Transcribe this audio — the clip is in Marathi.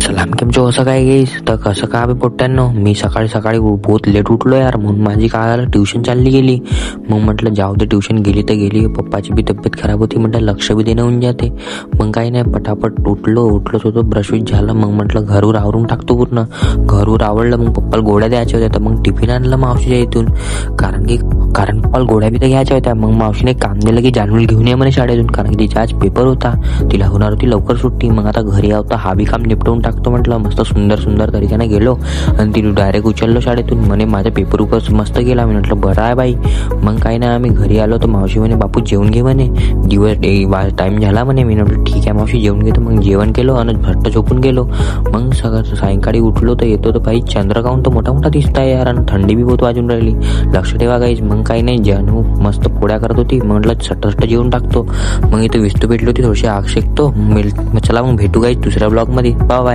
सलाम केमचो असं काय गेस तर कसं का बे पोट्ट्यांनो मी सकाळी सकाळी बहुत लेट उठलो यार म्हणून माझी काय झालं ट्युशन चालली गेली. मग म्हटलं जाऊ दे ट्युशन गेली तर गेली, पप्पाची बी तब्येत खराब होती म्हटलं लक्ष बी देणं होऊन जाते. मग काही नाही पटापट उठलोच होतो, ब्रश विश झालं. मग म्हटलं घरवर आवरून टाकतो पूर्ण. घरवर आवडलं मग पप्पाला गोळ्या द्यायच्या होत्या तर मग टिफिन आणलं मावशीच्या इथून, कारण पप्पाला गोळ्या बी तर घ्यायच्या होत्या. मग मावशीने काम दिलं की जानूल घेऊन ये म्हणे शाळेतून, कारण की तिचा आज पेपर होता, तिला होणार होती लवकर सुट्टी. मग आता घरी आवता हा बी काम निपटवून टाकतो म्हटलं. मस्त सुंदर तरीक्याने गेलो आणि ती डायरेक्ट उचललो शाळेतून. म्हणे माझा पेपर उपर मस्त गेला. मी म्हटलं बरं आहे बाई. मग काही नाही आम्ही घरी आलो तर मावशी म्हणे बापू जेवण घे म्हणे, दिवस टाईम झाला म्हणे. मी म्हटलं ठीक आहे मावशी जेवण घेतो. मग जेवण केलं आणि भट्ट झोपून गेलो. मग सायंकाळी उठलो तर येतो तर भाई चंद्र काहून तर मोठा दिसत आहे यार, आणि थंडी बी बहुत वाजून राहिली. लक्ष ठेवा गाईज. मग काही नाही जानू मस्त पोळ्या करत होती, म्हटलं सट्ट जेवून टाकतो. मग इथे विस्तू भेटली होती, थोडीशी आग शेकतो. चला मग भेटू गाईज दुसऱ्या ब्लॉगमध्ये. बाय.